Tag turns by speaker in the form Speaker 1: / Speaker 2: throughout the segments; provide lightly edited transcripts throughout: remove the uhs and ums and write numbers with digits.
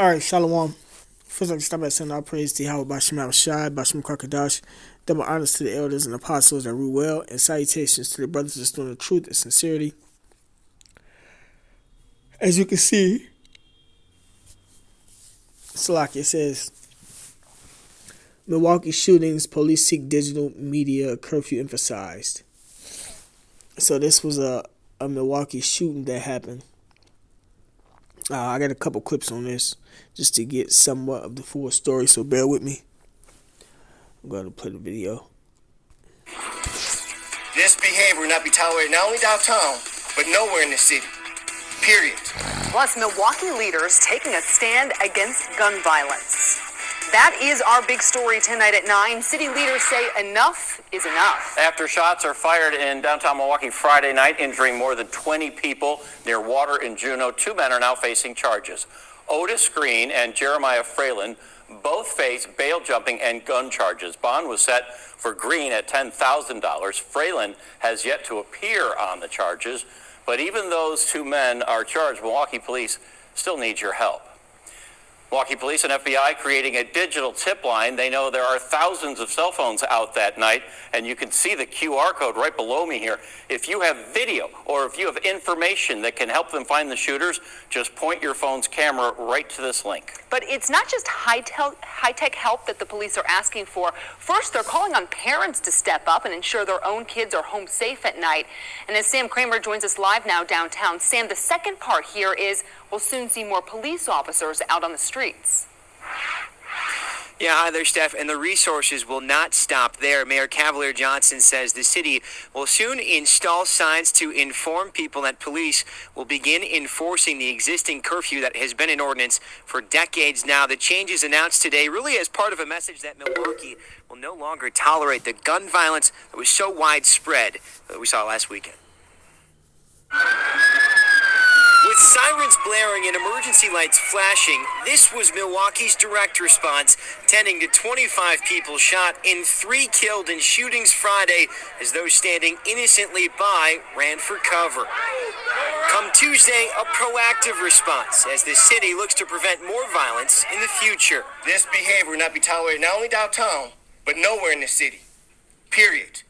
Speaker 1: All right, Shalom. First, I can start by saying our praise to Yahweh Bashim Shai, Bashim Kakadash. Double honors to the elders and apostles that rule well, and salutations to the brothers that stood in truth and sincerity. As you can see, Salaki says, Milwaukee shootings, police seek digital media curfew emphasized. So this was a Milwaukee shooting that happened. I got a couple clips on this just to get somewhat of the full story, so bear with me. I'm going to play the video.
Speaker 2: This behavior will not be tolerated not only downtown, but nowhere in the city. Period.
Speaker 3: Plus, Milwaukee leaders taking a stand against gun violence. That is our big story tonight at 9. City leaders say enough is enough.
Speaker 4: After shots are fired in downtown Milwaukee Friday night, injuring more than 20 people near Water and Juneau, 2 men are now facing charges. Otis Green and Jeremiah Fralin both face bail jumping and gun charges. Bond was set for Green at $10,000. Fralin has yet to appear on the charges, but even those 2 men are charged. Milwaukee police still need your help. Milwaukee police and FBI creating a digital tip line. They know there are thousands of cell phones out that night, and you can see the QR code right below me here. If you have video or if you have information that can help them find the shooters, just point your phone's camera right to this link.
Speaker 3: But it's not just high-tech help that the police are asking for. First, they're calling on parents to step up and ensure their own kids are home safe at night. And as Sam Kramer joins us live now downtown, Sam, the second part here is we'll soon see more police officers out on the streets.
Speaker 5: Yeah, hi there, Steph. And the resources will not stop there. Mayor Cavalier Johnson says the city will soon install signs to inform people that police will begin enforcing the existing curfew that has been in ordinance for decades now. The changes announced today really as part of a message that Milwaukee will no longer tolerate the gun violence that was so widespread that we saw last weekend. With sirens blaring and emergency lights flashing, this was Milwaukee's direct response, tending to 25 people shot and 3 killed in shootings Friday as those standing innocently by ran for cover. Come Tuesday, a proactive response as the city looks to prevent more violence in the future.
Speaker 2: This behavior will not be tolerated not only downtown, but nowhere in the city. Period.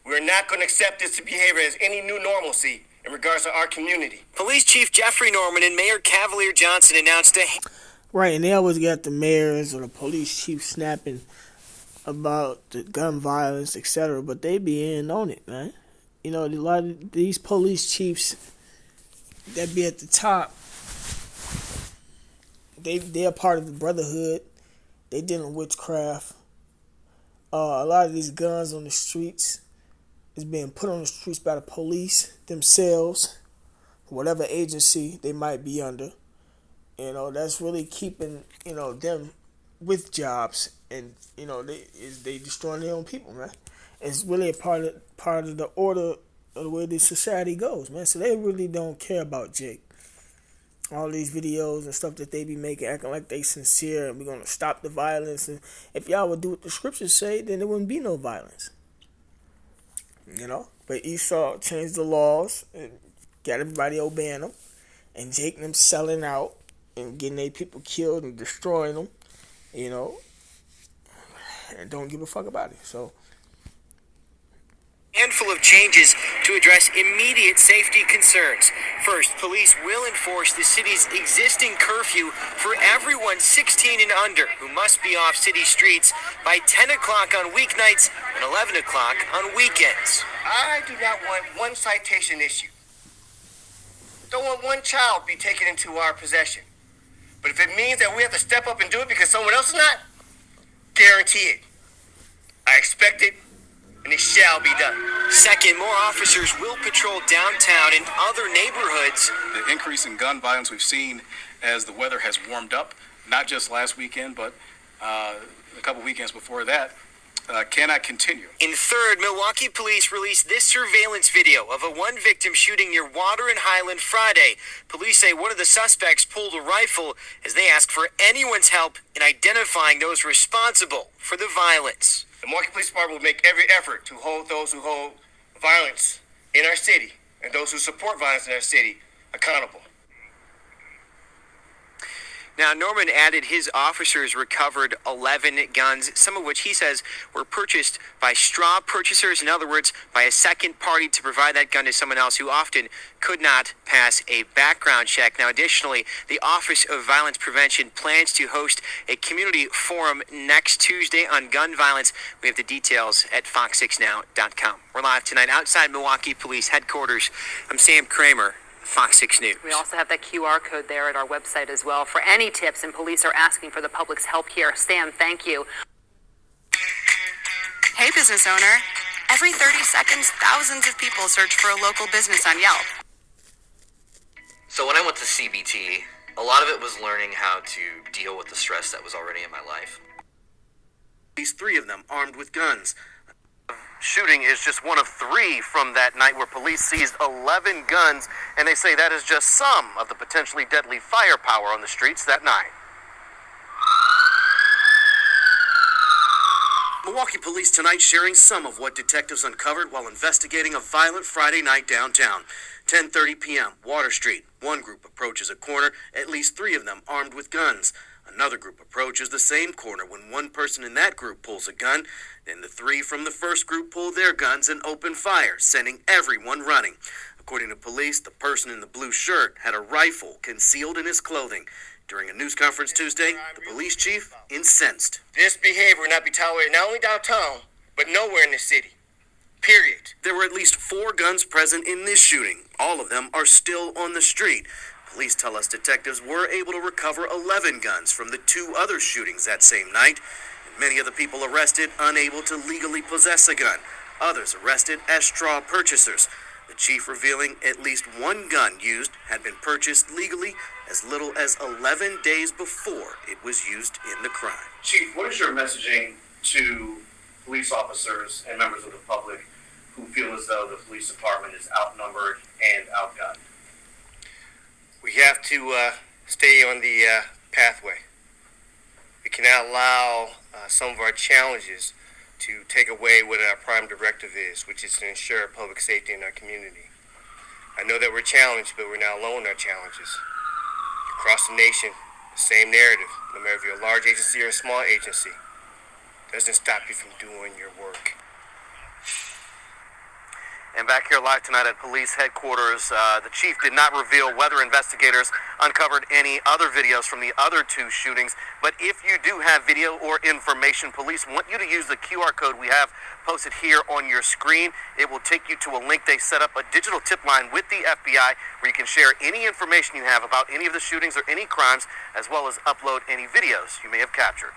Speaker 2: We're not going to accept this behavior as any new normalcy in regards to our community.
Speaker 5: Police Chief Jeffrey Norman and Mayor Cavalier Johnson announced
Speaker 1: Right, and they always got the mayors or the police chief snapping about the gun violence, etc., but they be in on it, man. You know, a lot of these police chiefs that be at the top, they're part of the brotherhood. They dealing with witchcraft. A lot of these guns on the streets is being put on the streets by the police themselves, whatever agency they might be under. You know, that's really keeping, you know, them with jobs, and you know they destroying their own people, man. It's really a part of the order of the way this society goes, man. So they really don't care about Jake. All these videos and stuff that they be making, acting like they sincere and we're gonna stop the violence. And if y'all would do what the scriptures say, then there wouldn't be no violence. You know, but Esau changed the laws and got everybody obeying them, and Jake them selling out and getting their people killed and destroying them, you know, and don't give a fuck about it. So,
Speaker 5: handful of changes to address immediate safety concerns. First, police will enforce the city's existing curfew for everyone 16 and under who must be off city streets by 10 o'clock on weeknights and 11 o'clock on weekends.
Speaker 2: I do not want one citation issue. Don't want one child be taken into our possession. But if it means that we have to step up and do it because someone else is not, guarantee it. I expect it, and it shall be done.
Speaker 5: Second, more officers will patrol downtown and other neighborhoods.
Speaker 6: The increase in gun violence we've seen as the weather has warmed up, not just last weekend, but a couple weekends before that, cannot continue.
Speaker 5: And third, Milwaukee police released this surveillance video of a one victim shooting near Water and Highland Friday. Police say one of the suspects pulled a rifle as they ask for anyone's help in identifying those responsible for the violence.
Speaker 2: The Milwaukee Police Department will make every effort to hold those who hold violence in our city and those who support violence in our city accountable.
Speaker 5: Now, Norman added his officers recovered 11 guns, some of which he says were purchased by straw purchasers. In other words, by a second party to provide that gun to someone else who often could not pass a background check. Now, additionally, the Office of Violence Prevention plans to host a community forum next Tuesday on gun violence. We have the details at fox6now.com. We're live tonight outside Milwaukee Police Headquarters. I'm Sam Kramer, Fox 6 News.
Speaker 3: We also have that QR code there at our website as well for any tips, and police are asking for the public's help here. Sam, thank you.
Speaker 7: Hey, business owner. Every 30 seconds, thousands of people search for a local business on Yelp.
Speaker 8: So when I went to CBT, a lot of it was learning how to deal with the stress that was already in my life.
Speaker 9: These 3 of them armed with guns.
Speaker 10: Shooting is just one of 3 from that night where police seized 11 guns, and they say that is just some of the potentially deadly firepower on the streets that night.
Speaker 9: Milwaukee police tonight sharing some of what detectives uncovered while investigating a violent Friday night downtown. 10:30 p.m., Water Street. One group approaches a corner, at least 3 of them armed with guns. Another group approaches the same corner when one person in that group pulls a gun. Then the 3 from the first group pull their guns and open fire, sending everyone running. According to police, the person in the blue shirt had a rifle concealed in his clothing. During a news conference Tuesday, the police chief incensed.
Speaker 2: This behavior will not be tolerated not only downtown, but nowhere in the city. Period.
Speaker 9: There were at least 4 guns present in this shooting. All of them are still on the street. Police tell us detectives were able to recover 11 guns from the 2 other shootings that same night. Many of the people arrested unable to legally possess a gun. Others arrested as straw purchasers. The chief revealing at least 1 gun used had been purchased legally as little as 11 days before it was used in the crime.
Speaker 10: Chief, what is your messaging to police officers and members of the public who feel as though the police department is outnumbered and outgunned?
Speaker 2: We have to stay on the pathway. We cannot allow some of our challenges to take away what our prime directive is, which is to ensure public safety in our community. I know that we're challenged, but we're not alone in our challenges. Across the nation, the same narrative, no matter if you're a large agency or a small agency, doesn't stop you from doing your work.
Speaker 10: And back here live tonight at police headquarters, the chief did not reveal whether investigators uncovered any other videos from the other 2 shootings. But if you do have video or information, police want you to use the QR code we have posted here on your screen. It will take you to a link. They set up a digital tip line with the FBI where you can share any information you have about any of the shootings or any crimes, as well as upload any videos you may have captured.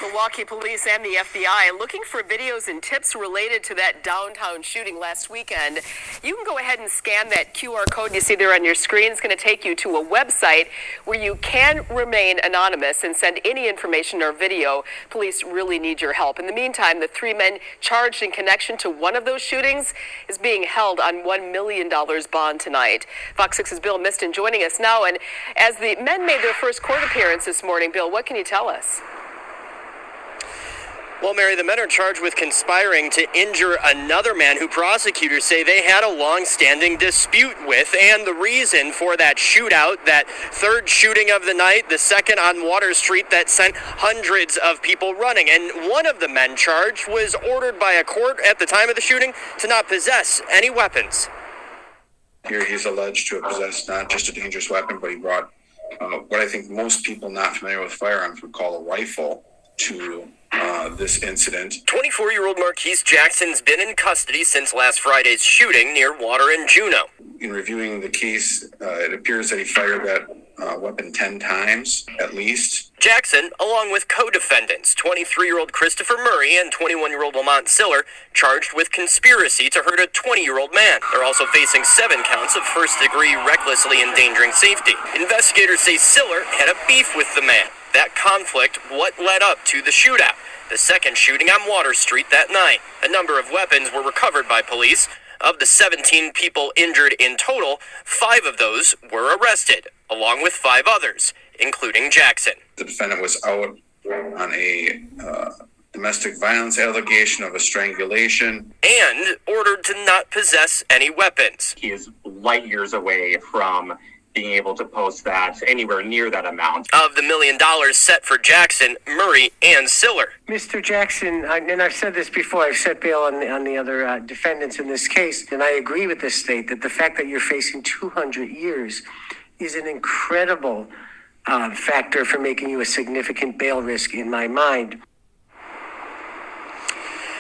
Speaker 11: Milwaukee police and the FBI looking for videos and tips related to that downtown shooting last weekend. You can go ahead and scan that QR code you see there on your screen. It's going to take you to a website where you can remain anonymous and send any information or video. Police really need your help. In the meantime, the 3 men charged in connection to one of those shootings is being held on $1 million bond tonight. Fox 6's Bill Miston joining us now. And as the men made their first court appearance this morning, Bill, what can you tell us?
Speaker 12: Well, Mary, the men are charged with conspiring to injure another man who prosecutors say they had a long-standing dispute with. And the reason for that shootout, that 3rd shooting of the night, the 2nd on Water Street that sent hundreds of people running. And one of the men charged was ordered by a court at the time of the shooting to not possess any weapons.
Speaker 13: Here he's alleged to have possessed not just a dangerous weapon, but he brought what I think most people not familiar with firearms would call a rifle to this incident.
Speaker 12: 24-year-old Marquise Jackson's been in custody since last Friday's shooting near Water and Juneau.
Speaker 13: In reviewing the case, it appears that he fired that weapon 10 times, at least.
Speaker 12: Jackson, along with co-defendants, 23-year-old Christopher Murray and 21-year-old Lamont Siller, charged with conspiracy to hurt a 20-year-old man. They're also facing 7 counts of first-degree recklessly endangering safety. Investigators say Siller had a beef with the man. That conflict, what led up to the shootout, the 2nd shooting on Water Street that night. A number of weapons were recovered by police. Of the 17 people injured in total, 5 of those were arrested. along with 5 others, including Jackson.
Speaker 13: The defendant was out on a domestic violence allegation of a strangulation.
Speaker 12: And ordered to not possess any weapons.
Speaker 14: He is light years away from being able to post that anywhere near that amount.
Speaker 12: Of the $1 million set for Jackson, Murray, and Siller.
Speaker 15: Mr. Jackson, and I've said this before, I've set bail on the other defendants in this case, and I agree with the state that the fact that you're facing 200 years is an incredible factor for making you a significant bail risk in my mind.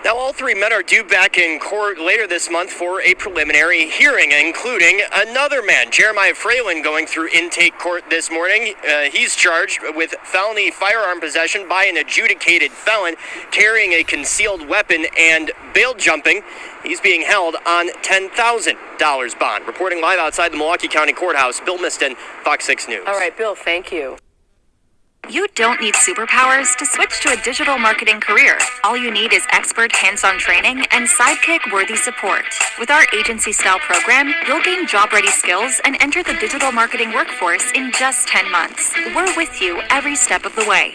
Speaker 12: Now, all 3 men are due back in court later this month for a preliminary hearing, including another man, Jeremiah Fralin, going through intake court this morning. He's charged with felony firearm possession by an adjudicated felon, carrying a concealed weapon, and bail jumping. He's being held on $10,000 bond. Reporting live outside the Milwaukee County Courthouse, Bill Miston, Fox 6 News.
Speaker 11: All right, Bill, thank you.
Speaker 16: You don't need superpowers to switch to a digital marketing career. All you need is expert hands-on training and Sidekick-worthy support. With our agency-style program, you'll gain job-ready skills and enter the digital marketing workforce in just 10 months. We're with you every step of the way.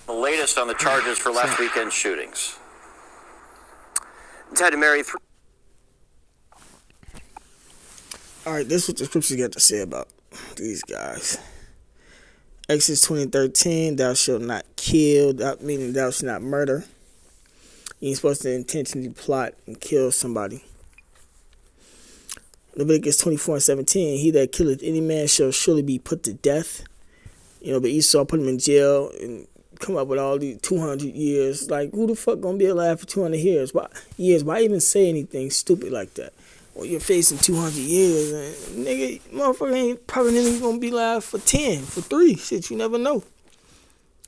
Speaker 4: The latest on the charges for last weekend's shootings.
Speaker 5: Ted and Mary.
Speaker 1: All right, this is what the scriptures got to say about these guys. Exodus 20:13, thou shalt not kill, meaning thou shalt not murder. You ain't supposed to intentionally plot and kill somebody. Leviticus 24:17, he that killeth any man shall surely be put to death. But Esau put him in jail and come up with all these 200 years. Like, who the fuck gonna be alive for 200 years? Why even say anything stupid like that? Well, you're facing 200 years, and nigga, motherfucker ain't probably gonna be alive for 10, for 3. Shit, you never know.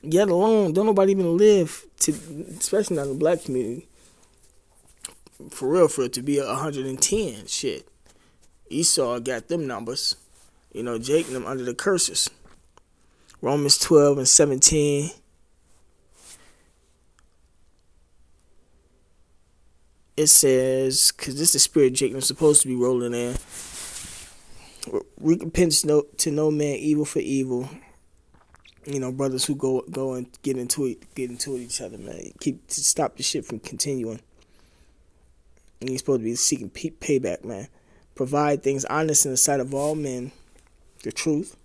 Speaker 1: Yet alone, don't nobody even live to, especially not in the black community, for real, to be 110. Shit, Esau got them numbers. Jake and them under the curses. Romans 12:17. It says, because this is the spirit Jacob's supposed to be rolling in. Recompense to no man evil for evil. Brothers who go and get into it each other, man. Stop the shit from continuing. And you're supposed to be seeking payback, man. Provide things honest in the sight of all men, the truth.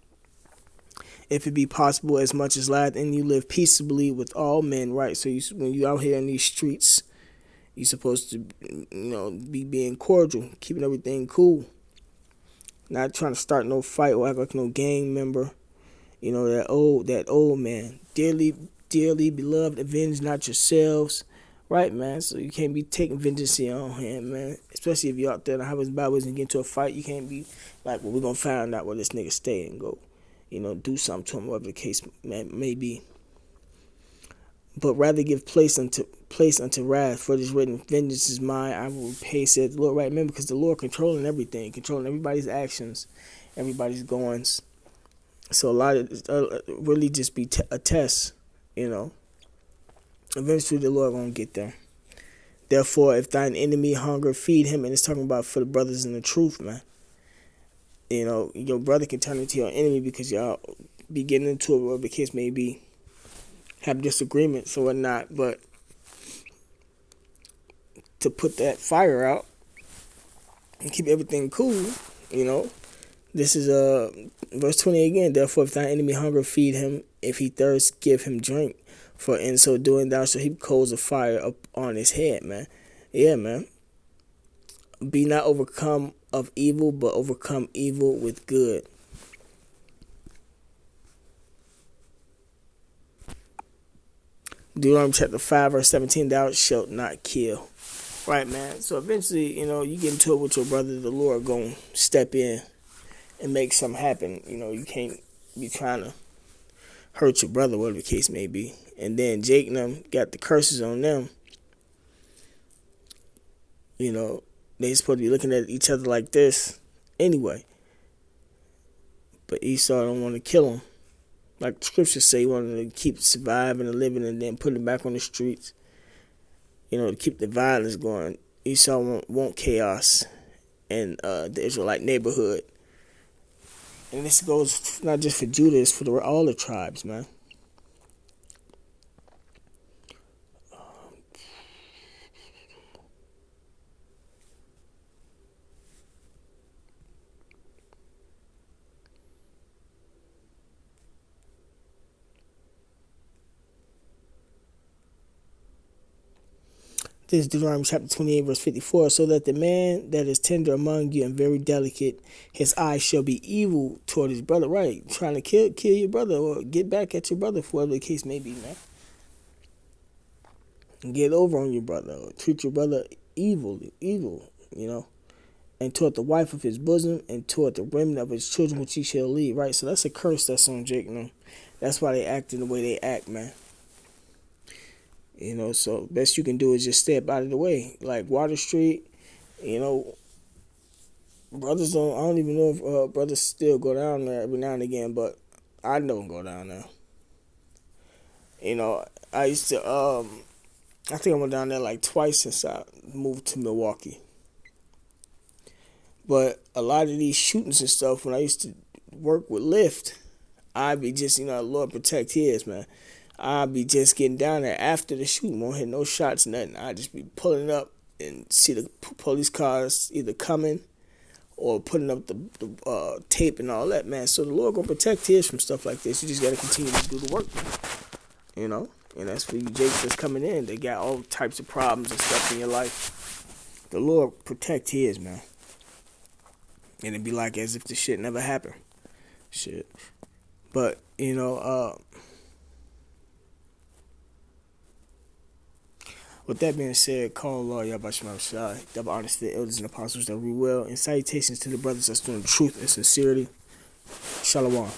Speaker 1: If it be possible, as much as lieth in you, live peaceably with all men, right? So when you out here in these streets, you're supposed to, be being cordial, keeping everything cool. Not trying to start no fight or act like no gang member. That old man. Dearly beloved, avenge not yourselves. Right, man? So you can't be taking vengeance in your own hand, man. Especially if you're out there in the highways and byways and get into a fight. You can't be like, well, we're going to find out where this nigga stay and go, do something to him, whatever the case may be. But rather give place unto wrath, for it is written, vengeance is mine, I will repay, said the Lord. Right, remember, because the Lord controlling everything, controlling everybody's actions, everybody's goings. So a lot of really just be a test, Eventually the Lord gonna get there. Therefore, if thine enemy hunger, feed him. And it's talking about for the brothers in the truth, man. Your brother can turn into your enemy because y'all be getting into it, whatever the case may be. Have disagreements or whatnot, but to put that fire out and keep everything cool, This is verse 20 again. Therefore, if thine enemy hunger, feed him. If he thirst, give him drink. For in so doing, thou shalt heap coals of fire up on his head, man. Yeah, man. Be not overcome of evil, but overcome evil with good. Deuteronomy chapter 5, verse 17, thou shalt not kill. Right, man. So eventually, you get into it with your brother, the Lord gonna step in and make something happen. You can't be trying to hurt your brother, whatever the case may be. And then Jake and them got the curses on them. They supposed to be looking at each other like this anyway. But Esau don't want to kill him. Like the scriptures say, he wanted to keep surviving and living and then put it back on the streets. To keep the violence going. Esau want chaos in the Israelite neighborhood. And this goes not just for Judah, it's for all the tribes, man. This is Deuteronomy chapter 28, verse 54. So that the man that is tender among you and very delicate, his eyes shall be evil toward his brother. Right, trying to kill your brother or get back at your brother, for whatever the case may be, man. And get over on your brother or treat your brother evil, and toward the wife of his bosom and toward the remnant of his children which he shall lead. Right, so that's a curse that's on Jake and them. That's why they act in the way they act, man. So best you can do is just step out of the way. Like Water Street, brothers don't, I don't even know if brothers still go down there every now and again, but I don't go down there. I used to, I think I went down there like twice since I moved to Milwaukee. But a lot of these shootings and stuff, when I used to work with Lyft, I'd be just, Lord protect his, man. I'll be just getting down there after the shooting. Won't hit no shots, nothing. I'll just be pulling up and see the police cars either coming or putting up the tape and all that, man. So the Lord gonna protect his from stuff like this. You just gotta continue to do the work, And that's for you Jakes that's coming in. They got all types of problems and stuff in your life. The Lord protect his, man. And it'd be like as if the shit never happened. Shit. But, with that being said, call Allah, Yabashim Shai, double honesty, the elders and apostles that rule well, and salutations to the brothers that's doing truth and sincerity. Shalom.